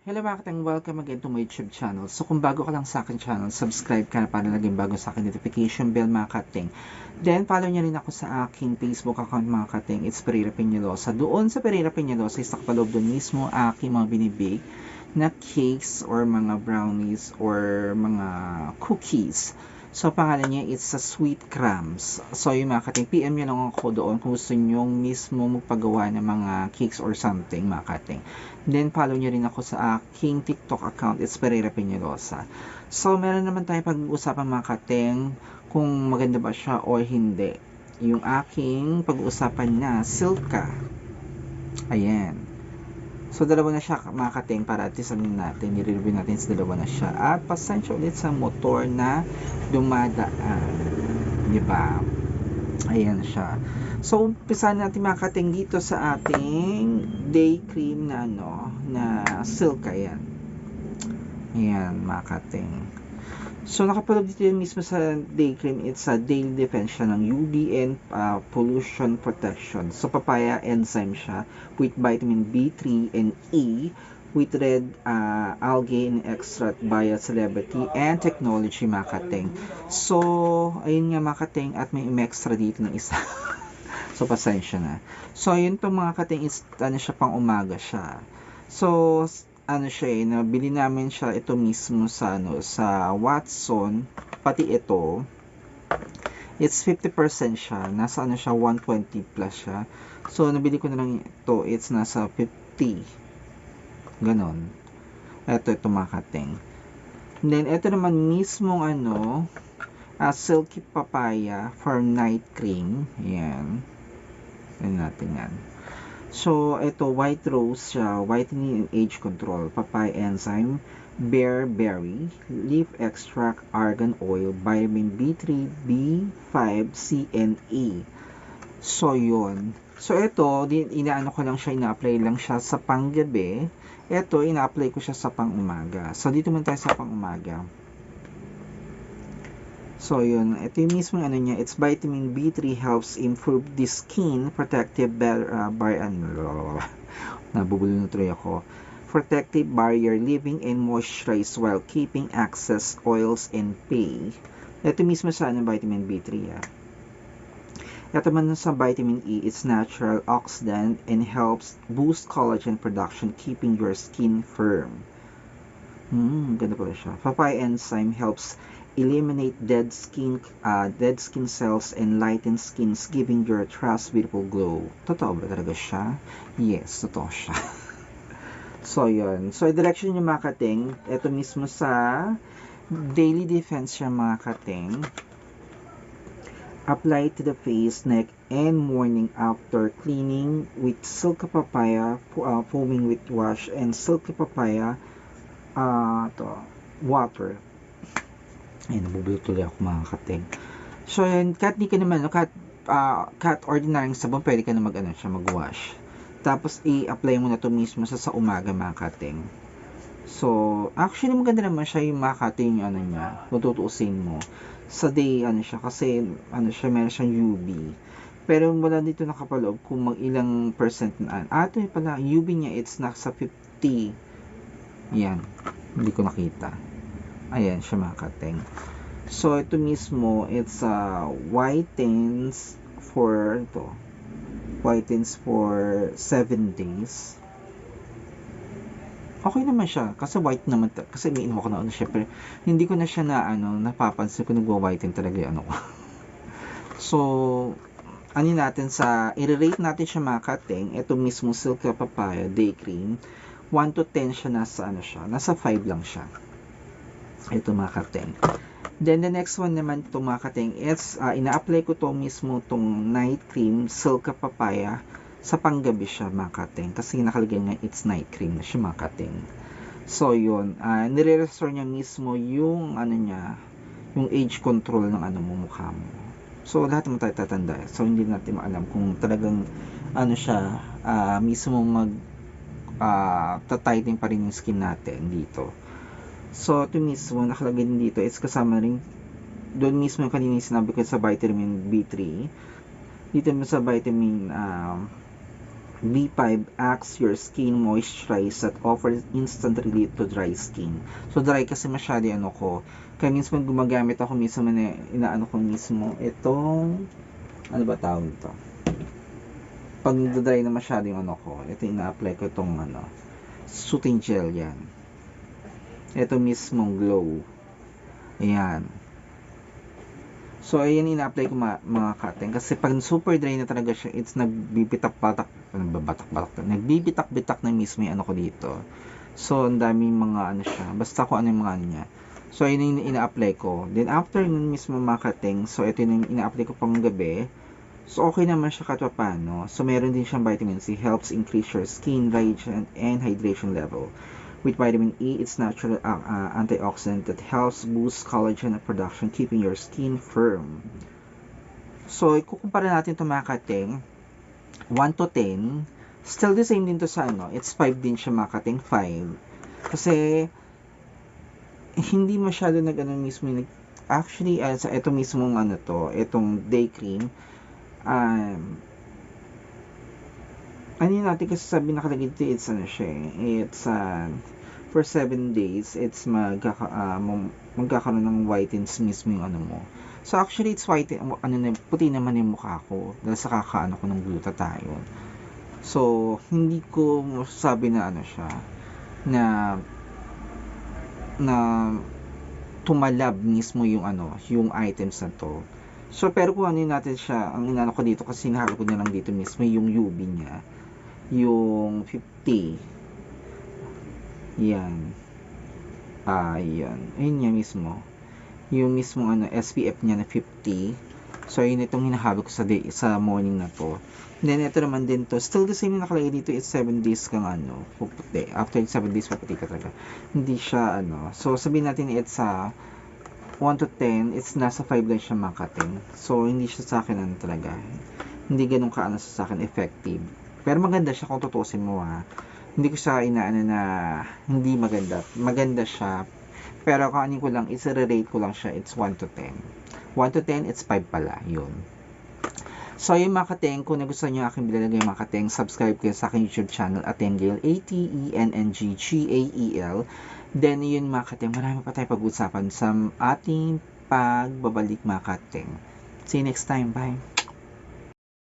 Hello mga kateng, welcome again to my YouTube channel. So kung bago ka lang sa akin channel, subscribe ka na para laging bago sa akin notification bell mga kateng. Then follow niyo rin ako sa aking Facebook account mga kateng, it's Pereira Peñalosa. Doon sa Pereira Peñalosa, isa kapaloob doon mismo aking mga binibig na cakes or mga brownies or mga cookies. So, pangalan niya, it's a Sweet Crumbs. So, yung mga kating, PM nyo lang ako doon kung gusto nyo mismo magpagawa ng mga cakes or something, mga kating. Then, follow nyo rin ako sa aking TikTok account, it's Pereira Peñalosa. So, meron naman tayo pag-uusapan, mga kating, kung maganda ba siya o hindi. Yung aking pag-uusapan na, Silka. Ayan. So, dalawa na siya mga kating para at least natin, i-review natin sa dalawa na siya. At pasensya ulit sa motor na dumadaan. Diba? Ayan siya. So, umpisa natin mga kating dito sa ating day cream na na Silka. Ayan. Ayan mga kating. So, nakapaloob dito yung mismo sa day cream. It's a daily defense siya ng UV and pollution protection. So, papaya enzyme siya with vitamin B3 and E with red algae and extract by a celebrity and technology mga kating. So, ayun nga mga kating at may extra dito ng isa. So, pasensya na. So, ayun to mga kating is siya pang umaga siya. So, siya nabili namin siya ito mismo sa sa Watson, pati ito it's 50% siya, nasa siya 120 plus siya. So nabili ko na lang ito, it's nasa 50 ganon. Ito mga kating. Then ito naman mismong silky papaya for night cream. Ayan natin yan. So, ito, white rose siya, whitening and age control, papaya enzyme, bearberry, leaf extract, argan oil, vitamin B3, B5, C, and E. So, yun. So, ito, inaano ko lang siya, ina-apply lang siya sa panggabi. Ito, ina-apply ko siya sa pang-umaga. So, dito muna tayo sa pang-umaga. So, yun. Ito yung mismo niya. It's vitamin B3 helps improve the skin protective nabubulol na tuloy ako. Protective barrier living and moisturize while keeping excess oils in pay. Ito mismo sa vitamin B3. Ito man sa vitamin E, it's natural oxidant and helps boost collagen production, keeping your skin firm. Ganda pala siya. Papaya enzyme helps eliminate dead skin cells and lighten skins, giving your trust beautiful glow. Totoo ba talaga siya? Yes, totoo siya. So, yun. So, direction yung mga kating. Ito mismo sa daily defense siya mga kating. Apply to the face, neck, and morning after cleaning with silky papaya, foaming with wash, and silky papaya water. Ay, nabubulot tuloy ako mga kating. So, yun, kahit di ka naman, kahit ordinary sabon, pwede ka na mag-wash. Tapos, i-apply mo na to mismo sa umaga mga kating. So, actually, maganda naman siya yung mga kating, niya, tutuusin mo. Sa day, siya, kasi, siya, meron siyang UV. Pero, wala dito nakapaloob kung mag-ilang percent na. Ito pala, UV niya, it's nasa 50. Yan. Hindi ko nakita. Ayan siya mga kating. So, ito mismo, it's whitens for 7 days. Okay naman siya. Kasi white naman. Kasi may inuha ko na siya. Pero hindi ko na siya napapansin kung nagwa-whiten talaga yung So, natin i-rate natin siya mga kating. Ito mismo Silky Papaya Day Cream. 1 to 10 siya nasa 5 lang siya. Ito mga kating. Then the next one naman ito mga kating, it's ina-apply ko to mismo tong night cream Silky Papaya sa panggabi siya mga kating, kasi nakalagay nga it's night cream na siya mga kating. So yun, nire-restore niya mismo yung niya, yung age control ng mukha mo. So lahat naman tayo tatanda, so hindi natin maalam kung talagang siya mismo tatighten pa rin yung skin natin dito. So, ito mismo, nakalagay din dito, it's kasama rin, doon mismo yung kanina sinabi ko sa vitamin B3, dito mo sa vitamin B5 acts your skin moisturize that offers instant relief to dry skin. So dry kasi masyado ano ko. Kaya mismo gumagamit ako mismo na inaano ko mismo itong ano ba tawag ito? Pag dry na masyado yung ano ko, ito ina-apply ko itong ano, soothing gel yan. Ito mismong glow. Ayan. So, ayan ina-apply ko mga kating. Kasi pag super dry na talaga siya, it's nagbibitak-batak. Ano ba? Batak-batak. Nagbibitak-bitak na mismo yung ano ko dito. So, ang daming mga ano siya. Basta ko ano yung mga ano niya. So, ayun yung ina-apply ko. Then, after nun mismo mga kating, so, ito yung ina-apply ko pang gabi. So, okay naman siya kahit paano. So, meron din siyang vitamin C. Helps increase your skin radiation and hydration level. With vitamin E, it's natural antioxidant that helps boost collagen production, keeping your skin firm. So, ikukumpara natin ito mga kating. 1 to 10. Still the same din to sa ano. It's 5 din siya mga kating. 5. Kasi, hindi masyado nag-ano mismo. Actually, sa ito mismong ano to, itong day cream, ano yun natin kasi sabi nakalagay dito, it's ano siya, it's for 7 days, it's magkakaroon ng whitens mismo yung ano mo. So actually, it's white, ano na, puti naman yung mukha ko dahil sa kakaano ko ng glutathione. So, hindi ko masasabi na ano siya, na tumalab mismo yung ano, yung items na to. So, pero kung ano natin siya, ang inano ko dito kasi nahalo ko na lang dito mismo yung UV niya. Yung 50. Yan. Yan. Ayun niya mismo. Yung mismo ano, SPF niya na 50. So, yun itong hinahalo ko sa morning na to. Then, ito naman din to. Still the same yung nakalagay dito. It's 7 days kang ano, puputi. After 7 days, puputi ka talaga. Hindi siya ano. So, sabihin natin it's 1 to 10, it's nasa 5 lang siya makating. So, hindi siya sa akin ano talaga. Hindi ganun ka ano sa akin effective. Pero maganda siya kung tutusin mo ha. Hindi ko siya inaano na hindi maganda. Maganda siya. Pero kung ano ko lang, i-rate ko lang siya, it's 1 to 10. 1 to 10, it's 5 pala. Yun. So, yung mga kateng, kung nagustuhan nyo aking bilalagay mga kateng, subscribe kayo sa aking YouTube channel, Atenggael, Atenngggael. Then, yun mga kateng, marami pa tayo pag-usapan sa ating pagbabalik mga kateng. See you next time. Bye!